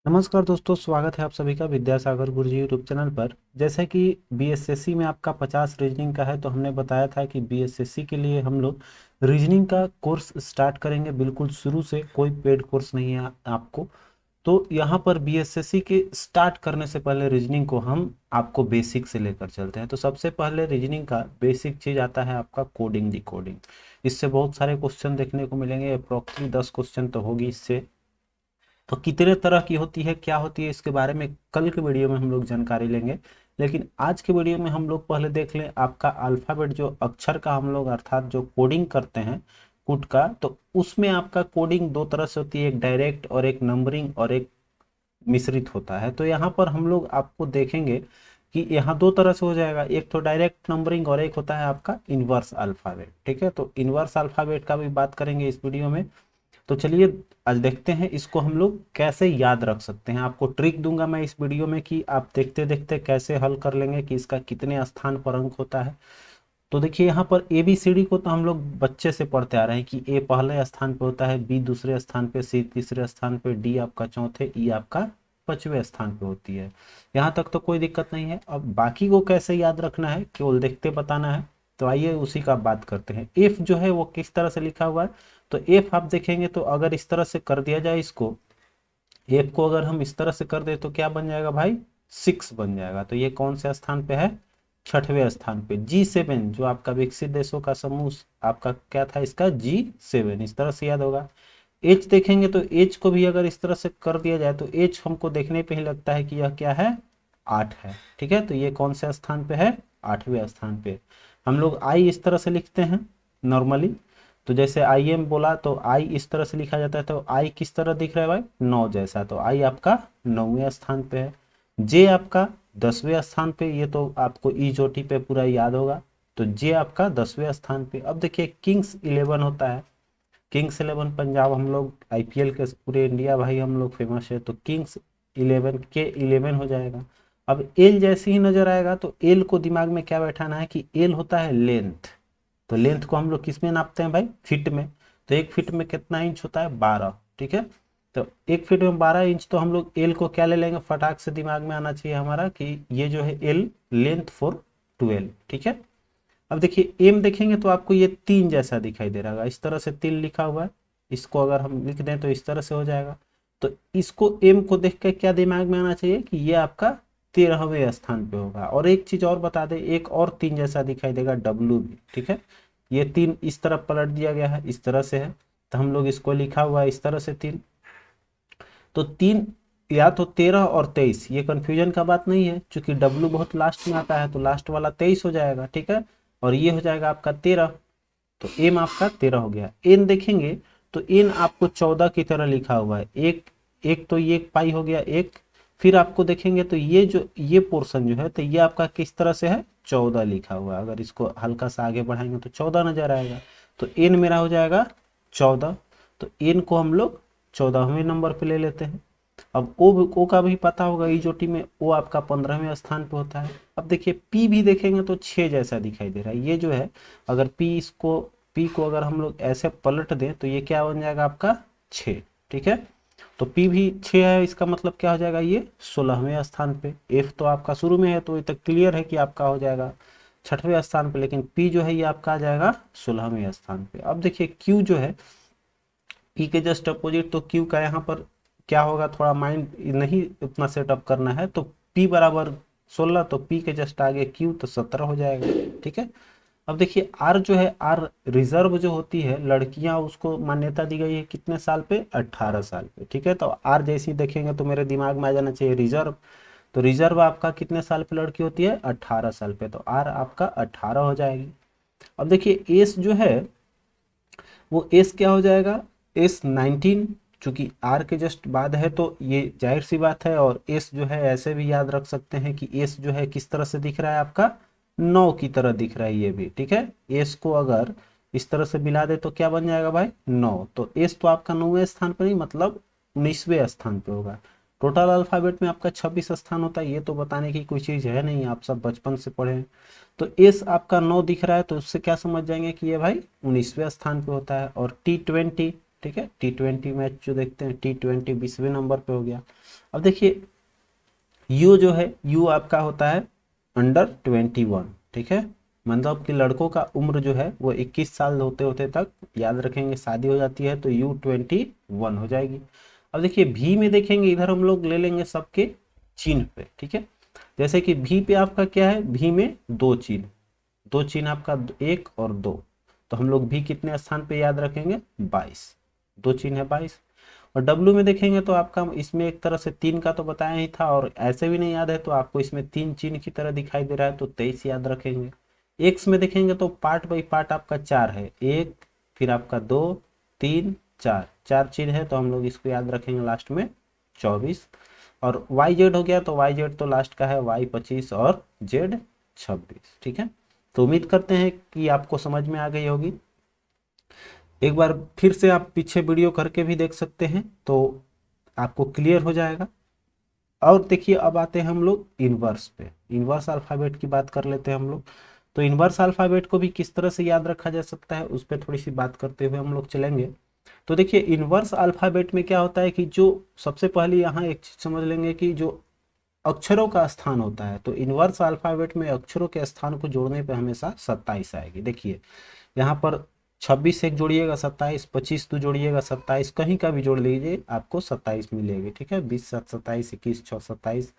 नमस्कार दोस्तों, स्वागत है आप सभी का विद्यासागर गुरुजी यूट्यूब चैनल पर। जैसे कि बीएसएससी में आपका 50 रीजनिंग का है, तो हमने बताया था कि बीएसएससी के लिए हम लोग रीजनिंग का कोर्स स्टार्ट करेंगे बिल्कुल शुरू से। कोई पेड कोर्स नहीं है आपको। तो यहाँ पर बीएसएससी के स्टार्ट करने से पहले रीजनिंग को हम आपको बेसिक से लेकर चलते हैं। तो सबसे पहले रीजनिंग का बेसिक चीज आता है आपका कोडिंग डिकोडिंग। इससे बहुत सारे क्वेश्चन देखने को मिलेंगे, अप्रोक्सीमेटली 10 क्वेश्चन तो होगी इससे। तो कितने तरह की होती है, क्या होती है, इसके बारे में कल के वीडियो में हम लोग जानकारी लेंगे। लेकिन आज के वीडियो में हम लोग पहले देख लें आपका अल्फ़ाबेट, जो अक्षर का हम लोग अर्थात जो कोडिंग करते हैं कुट का। तो उसमें आपका कोडिंग दो तरह से होती है, एक डायरेक्ट और एक नंबरिंग और एक मिश्रित होता है। तो यहाँ पर हम लोग आपको देखेंगे कि यहाँ दो तरह से हो जाएगा, एक तो डायरेक्ट नंबरिंग और एक होता है आपका इनवर्स अल्फ़ाबेट। ठीक है, तो इनवर्स अल्फ़ाबेट का भी बात करेंगे इस वीडियो में। तो चलिए आज देखते हैं इसको हम लोग कैसे याद रख सकते हैं। आपको ट्रिक दूंगा मैं इस वीडियो में कि आप देखते देखते कैसे हल कर लेंगे कि इसका कितने स्थान पर अंक होता है। तो देखिए यहाँ पर ए बी सी डी को तो हम लोग बच्चे से पढ़ते आ रहे हैं कि ए पहले स्थान पे होता है, बी दूसरे स्थान पे, सी तीसरे स्थान पे, डी आपका चौथे, ई आपका पांचवें स्थान पे होती है। यहाँ तक तो कोई दिक्कत नहीं है। अब बाकी को कैसे याद रखना है, केवल देखते बताना है। तो आइए उसी का बात करते हैं। एफ जो है वो किस तरह से लिखा हुआ है, तो एफ आप देखेंगे तो अगर इस तरह से कर दिया जाए इसको, एफ को अगर हम इस तरह से कर दे तो क्या बन जाएगा भाई, 6 बन जाएगा। तो ये कौन से स्थान पे है, छठवें स्थान पे। G7 जो आपका विकसित देशों का समूह आपका क्या था, इसका G7 इस तरह से याद होगा। एच देखेंगे तो एच को भी अगर इस तरह से कर दिया जाए तो एच हमको देखने पे ही लगता है कि यह क्या है, 8 है। ठीक है, तो ये कौन से स्थान पे है, 8वें स्थान पे। हम लोग आई इस तरह से लिखते हैं नॉर्मली। तो जैसे आई एम बोला तो आई इस तरह से लिखा जाता है। तो आई किस तरह दिख रहा है भाई, 9 जैसा। तो आई आपका 9वें स्थान पे है। जे आपका 10वें स्थान पे, ये तो आपको ई चोटी पे पूरा याद होगा। तो जे आपका 10वें स्थान पे। अब देखिए किंग्स 11 होता है, किंग्स 11 पंजाब, हम लोग आईपीएल के पूरे इंडिया भाई हम लोग फेमस है। तो किंग्स 11 के 11 हो जाएगा। अब एल जैसे ही नजर आएगा तो एल को दिमाग में क्या बैठाना है कि एल होता है लेंथ। तो लेंथ को हम लोग किस में नापते हैं भाई, फीट में। तो एक फीट में कितना इंच होता है, 12। ठीक है, तो एक फीट में 12 इंच। तो हम लोग एल को क्या ले लेंगे, फटाक से दिमाग में आना चाहिए हमारा कि ये जो है एल, लेंथ फॉर 12। ठीक है, अब देखिए एम देखेंगे तो आपको ये 3 जैसा दिखाई दे रहा है, इस तरह से 3 लिखा हुआ है। इसको अगर हम लिख दें तो इस तरह से हो जाएगा। तो इसको एम को देख कर क्या दिमाग में आना चाहिए कि ये आपका 13वें स्थान पे होगा। और एक चीज और बता दें, एक और 3 जैसा दिखाई देगा, डब्लू भी। ठीक है, ये 3 इस तरफ पलट दिया गया है, इस तरह से है। तो हम लोग इसको लिखा हुआ है इस तरह से 3। तो 3 या तो 13 और 23, ये कंफ्यूजन का बात नहीं है, क्योंकि डब्लू बहुत लास्ट में आता है तो लास्ट वाला 23 हो जाएगा। ठीक है, और ये हो जाएगा आपका 13। तो एम आपका 13 हो गया। एन देखेंगे तो एन आपको 14 की तरह लिखा हुआ है। एक एक तो ये पाई हो गया एक। फिर आपको देखेंगे तो ये जो ये पोर्शन जो है, तो ये आपका किस तरह से है, 14 लिखा हुआ है। अगर इसको हल्का सा आगे बढ़ाएंगे तो 14 नजर आएगा। तो एन मेरा हो जाएगा 14। तो एन को हम लोग 14वें नंबर पे ले लेते हैं। अब ओ का भी पता होगा, ईजोटी में ओ आपका 15वें स्थान पे होता है। अब देखिए पी भी देखेंगे तो 6 जैसा दिखाई दे रहा है। ये जो है, अगर पी को अगर हम लोग ऐसे पलट दें तो ये क्या बन जाएगा आपका, 6। ठीक है, तो पी भी 6 है, इसका मतलब क्या हो जाएगा, ये 16वें स्थान पे। एफ तो आपका शुरू में है तो ये तो क्लियर है कि आपका हो जाएगा 6वें स्थान पे, लेकिन पी जो है ये आपका आ जाएगा 16वें स्थान पे। अब देखिए क्यू जो है, पी के जस्ट अपोजिट, तो क्यू का यहाँ पर क्या होगा, थोड़ा माइंड नहीं उतना सेटअप करना है। तो पी बराबर 16, तो पी के जस्ट आगे क्यू, तो 17 हो जाएगा। ठीक है, अब देखिए आर जो है, आर रिजर्व जो होती है लड़कियां, उसको मान्यता दी गई है कितने साल पे, 18 साल पे। ठीक है, तो आर जैसी देखेंगे तो मेरे दिमाग में आ जाना चाहिए रिजर्व। तो रिजर्व आपका कितने साल पे लड़की होती है, 18 साल पे। तो आर आपका 18 हो जाएगी। अब देखिए एस जो है, वो एस क्या हो जाएगा, एस 19। चूंकि आर के जस्ट बाद है तो ये जाहिर सी बात है। और एस जो है ऐसे भी याद रख सकते हैं कि एस जो है किस तरह से दिख रहा है आपका, 9 की तरह दिख रहा है ये भी। ठीक है, एस को अगर इस तरह से मिला दे तो क्या बन जाएगा भाई, 9। तो एस तो आपका 9वें स्थान पर नहीं, मतलब 19वें स्थान पे होगा। टोटल अल्फाबेट में आपका 26 स्थान होता है, ये तो बताने की कोई चीज है नहीं, आप सब बचपन से पढ़े हैं। तो एस आपका 9 दिख रहा है तो उससे क्या समझ जाएंगे कि ये भाई 19वें स्थान पे होता है। और T20, ठीक है, T20 मैच जो देखते हैं, T20 20वें नंबर पे हो गया। अब देखिए यू जो है, यू आपका होता है अंडर 21, ठीक है, मतलब कि लड़कों का उम्र जो है वो 21 साल होते होते तक, याद रखेंगे, शादी हो जाती है तो U21 हो जाएगी। अब देखिए भी में देखेंगे, इधर हम लोग ले लेंगे सबके चिन्ह पे, ठीक है। जैसे कि भी पे आपका क्या है, भी में दो चिन्ह, दो चिन्ह आपका एक और दो, तो हम लोग भी कितने स्थान पे याद रखेंगे, 22, दो चिन्ह है 22। और डब्लू में देखेंगे तो आपका इसमें एक तरह से तीन का तो बताया ही था, और ऐसे भी नहीं याद है तो आपको इसमें तीन चिन्ह की तरह दिखाई दे रहा है तो 23 याद रखेंगे। एक्स में देखेंगे तो पार्ट बाई पार्ट आपका चार है, एक, फिर आपका दो, तीन, चार, चार चिन्ह है तो हम लोग इसको याद रखेंगे लास्ट में 24। और वाई जेड हो गया तो वाई जेड तो लास्ट का है, वाई 25 और जेड 26, ठीक है। तो उम्मीद करते हैं कि आपको समझ में आ गई होगी। एक बार फिर से आप पीछे वीडियो करके भी देख सकते हैं तो आपको क्लियर हो जाएगा। और देखिए अब आते हैं हम लोग इनवर्स पे, इनवर्स अल्फ़ाबेट की बात कर लेते हैं हम लोग। तो इनवर्स अल्फ़ाबेट को भी किस तरह से याद रखा जा सकता है उस पर थोड़ी सी बात करते हुए हम लोग चलेंगे। तो देखिए इनवर्स अल्फ़ाबेट में क्या होता है कि जो सबसे पहले यहाँ एक चीज समझ लेंगे कि जो अक्षरों का स्थान होता है, तो इनवर्स अल्फ़ाबेट में अक्षरों के स्थान को जोड़ने पे हमेशा 27 आएगी। देखिए यहाँ पर 26 एक जोड़िएगा 27, 25 दो जोड़िएगा 27, कहीं का भी जोड़ लीजिए आपको 27 मिलेगी, ठीक है। 20 7 27, 21 6 27,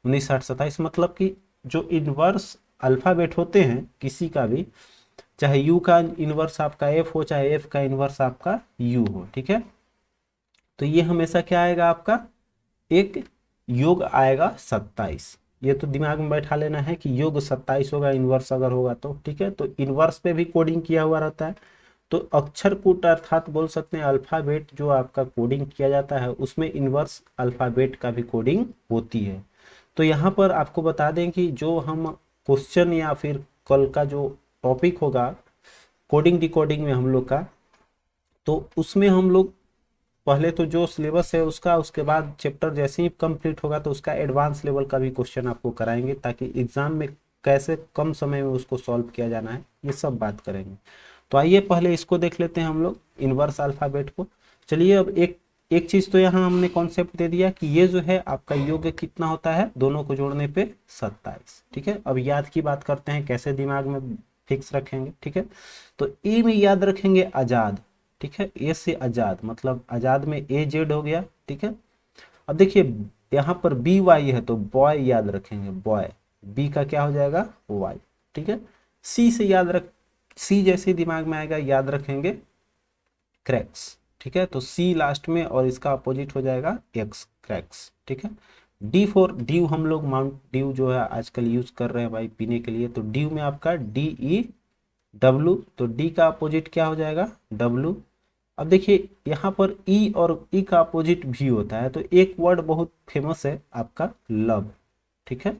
19 8 27, मतलब कि जो इनवर्स अल्फ़ाबेट होते हैं किसी का भी, चाहे यू का इनवर्स आपका एफ हो, चाहे एफ का इनवर्स आपका यू हो, ठीक है, तो ये हमेशा क्या आएगा आपका, एक योग आएगा 27। ये तो दिमाग में बैठा लेना है कि योग 27 होगा इनवर्स अगर होगा तो, ठीक है। तो इनवर्स पे भी कोडिंग किया हुआ रहता है। तो अक्षर कूट अर्थात बोल सकते हैं अल्फाबेट जो आपका कोडिंग किया जाता है उसमें इनवर्स अल्फाबेट का भी कोडिंग होती है। तो यहाँ पर आपको बता दें कि जो हम क्वेश्चन या फिर कल का जो टॉपिक होगा कोडिंग डिकोडिंग में हम लोग का, तो उसमें हम लोग पहले तो जो सिलेबस है उसका, उसके बाद चैप्टर जैसे ही कंप्लीट होगा तो उसका एडवांस लेवल का भी क्वेश्चन आपको कराएंगे, ताकि एग्जाम में कैसे कम समय में उसको सॉल्व किया जाना है ये सब बात करेंगे। तो आइए पहले इसको देख लेते हैं हम लोग इनवर्स अल्फ़ाबेट को। चलिए अब एक एक चीज तो यहाँ हमने कॉन्सेप्ट दे दिया कि ये जो है आपका योग कितना होता है, दोनों को जोड़ने पे 27, ठीक है। अब याद की बात करते हैं कैसे दिमाग में फिक्स रखेंगे, ठीक है। तो ई में याद रखेंगे आजाद, ठीक है, ए से आजाद, मतलब आजाद में ए जेड हो गया, ठीक है। अब देखिए यहाँ पर बी वाई है तो बॉय याद रखेंगे, बॉय, बी का क्या हो जाएगा, वाई, ठीक है। सी से याद रख, सी जैसे दिमाग में आएगा याद रखेंगे क्रैक्स, ठीक है, तो सी लास्ट में और इसका अपोजिट हो जाएगा एक्स, क्रैक्स, ठीक है। डी फॉर ड्यू, हम लोग माउंट ड्यू जो है आजकल यूज कर रहे हैं भाई पीने के लिए, तो ड्यू में आपका डी ई डब्लू, तो डी का अपोजिट क्या हो जाएगा, डब्लू। अब देखिए यहाँ पर ई और ई का अपोजिट भी होता है, तो एक वर्ड बहुत फेमस है आपका लव, ठीक है।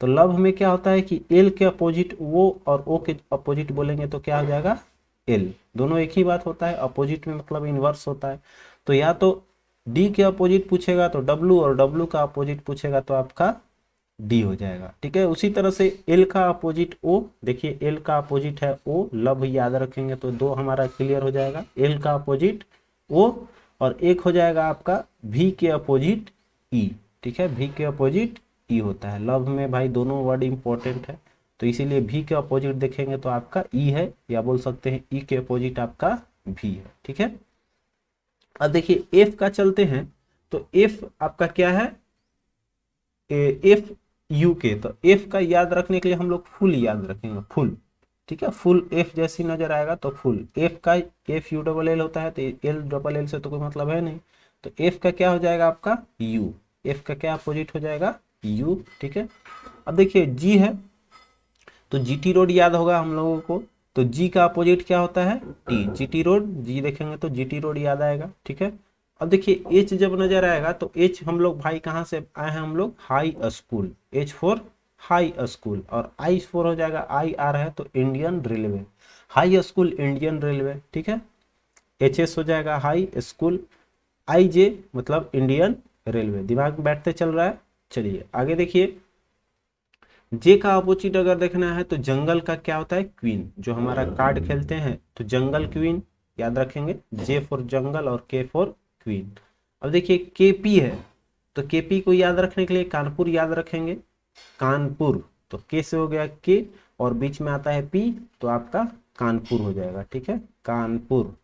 तो लव में क्या होता है कि एल के अपोजिट वो और ओ के अपोजिट बोलेंगे तो क्या हो जाएगा, एल, दोनों एक ही बात होता है, अपोजिट में मतलब इनवर्स होता है। तो या तो डी के अपोजिट पूछेगा तो डब्लू, और डब्लू का अपोजिट पूछेगा तो आपका डी हो जाएगा, ठीक है। उसी तरह से एल का अपोजिट ओ, देखिए एल का अपोजिट है ओ, लव याद रखेंगे तो दो हमारा क्लियर हो जाएगा, एल का अपोजिट ओ, और एक हो जाएगा आपका भी के अपोजिट ई, ठीक है, भी के अपोजिट ई होता है। लव में भाई दोनों वर्ड इंपॉर्टेंट है, तो इसीलिए भी के अपोजिट देखेंगे तो आपका ई है, या बोल सकते हैं ई के अपोजिट आपका भी है, ठीक है। अब देखिए एफ का चलते हैं, तो एफ आपका क्या है, एफ यू के, तो एफ का याद रखने के लिए हम लोग फुल याद रखेंगे, फुल, ठीक है, फुल एफ जैसी नजर आएगा तो फुल, एफ का एफ यू डबल एल होता है तो एल डबल एल से तो कोई मतलब है नहीं, तो एफ का क्या हो जाएगा आपका यू, एफ का क्या अपोजिट हो जाएगा यू, ठीक है। अब देखिए जी है, तो जीटी रोड याद होगा हम लोगों को, तो जी का अपोजिट क्या होता है टी, जीटी रोड, जी देखेंगे तो जीटी रोड याद आएगा, ठीक है। अब देखिए एच जब नजर आएगा तो एच हम लोग भाई कहाँ से आए हैं, हम लोग high school, H four high school, और आई फोर हो जाएगा, आई आ रहा है तो Indian railway, high school Indian railway, ठीक है। एच एस हो जाएगा हाई स्कूल, आई जे मतलब इंडियन रेलवे, दिमाग में बैठते चल रहा है। चलिए आगे देखिए, जे का अपोजिट अगर देखना है तो जंगल का क्या होता है क्वीन, जो हमारा कार्ड खेलते हैं तो जंगल क्वीन याद रखेंगे, जे फॉर जंगल और के फॉर क्वीन। अब देखिए के पी है, तो केपी को याद रखने के लिए कानपुर याद रखेंगे, कानपुर, तो के से हो गया के और बीच में आता है पी, तो आपका कानपुर हो जाएगा। ठीक है, कानपुर।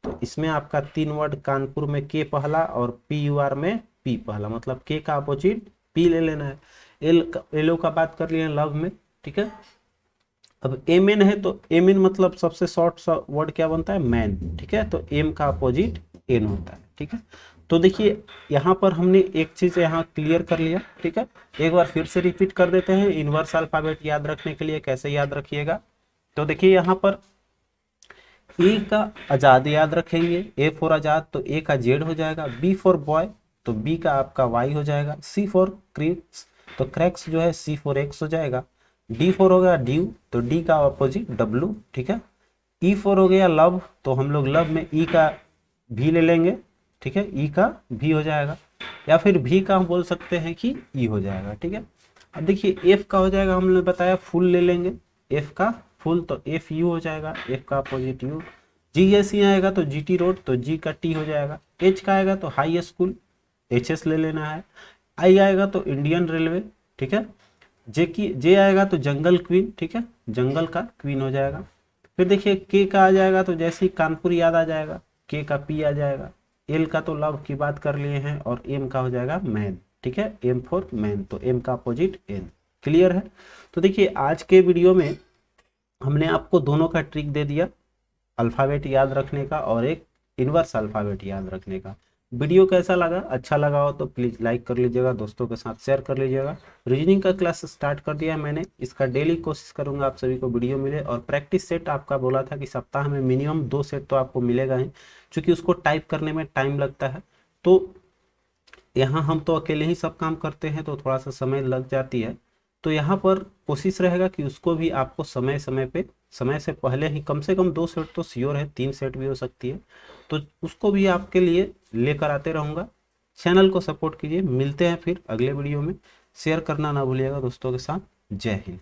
तो इसमें आपका 3 वर्ड, कानपुर में के पहला और पी यू आर में पी पहला, मतलब के का अपोजिट पी ले लेना है। एलो का बात कर लिए लव में। ठीक है, अब एम एन है तो एम एन मतलब सबसे शॉर्ट सा वर्ड क्या बनता है, मैन। ठीक है, तो एम का अपोजिट एन होता है। ठीक है, तो देखिए यहाँ पर हमने एक चीज यहाँ क्लियर कर लिया। ठीक है, एक बार फिर से रिपीट कर देते हैं। इनवर्स अल्फाबेट याद रखने के लिए कैसे याद रखिएगा, तो देखिए यहाँ पर ए का आजाद याद रखेंगे, ए फॉर आजाद, तो ए का जेड हो जाएगा। बी फॉर बॉय, तो बी का आपका वाई हो जाएगा। सी फॉर क्रिप्स, तो क्रैक्स जो है सी फॉर एक्स हो जाएगा। डी फॉर हो गया ड्यू, तो डी का अपोजिट डब्लू। ठीक है, ई फॉर हो गया लव, तो हम लोग लव में ई का भी ले लेंगे। ठीक है, ई का भी हो जाएगा, या फिर भी का हम बोल सकते हैं कि ई हो जाएगा। ठीक है, अब देखिए एफ का हो जाएगा, हमने बताया फुल ले लेंगे, एफ का फुल, तो एफ यू हो जाएगा, एफ का opposite you. G S E आएगा तो जी टी रोड, तो जी का टी हो जाएगा। एच का आएगा तो हाई स्कूल, एच एस ले लेना है। आई आएगा तो इंडियन रेलवे। ठीक है, जे आएगा तो जंगल क्वीन। ठीक है, जंगल का क्वीन हो जाएगा। फिर देखिए के का आ जाएगा तो जैसे ही कानपुर याद आ जाएगा, के का पी आ जाएगा। एल का तो लव की बात कर लिए हैं, और एम का हो जाएगा मैन। ठीक है, एम फॉर मैन, तो एम का अपोजिट एन। क्लियर है। तो देखिए आज के वीडियो में हमने आपको दोनों का ट्रिक दे दिया, अल्फ़ाबेट याद रखने का और एक इनवर्स अल्फ़ाबेट याद रखने का। वीडियो कैसा लगा, अच्छा लगा हो तो प्लीज़ लाइक कर लीजिएगा, दोस्तों के साथ शेयर कर लीजिएगा। रीजनिंग का क्लास स्टार्ट कर दिया है मैंने, इसका डेली कोशिश करूंगा आप सभी को वीडियो मिले। और प्रैक्टिस सेट आपका बोला था कि सप्ताह में मिनिमम 2 सेट तो आपको मिलेगा ही, क्योंकि उसको टाइप करने में टाइम लगता है। तो यहाँ हम तो अकेले ही सब काम करते हैं, तो थोड़ा सा समय लग जाती है। तो यहाँ पर कोशिश रहेगा कि उसको भी आपको समय समय पे, समय से पहले ही कम से कम 2 सेट तो श्योर है, 3 सेट भी हो सकती है, तो उसको भी आपके लिए लेकर आते रहूँगा। चैनल को सपोर्ट कीजिए। मिलते हैं फिर अगले वीडियो में। शेयर करना ना भूलिएगा दोस्तों के साथ। जय हिंद।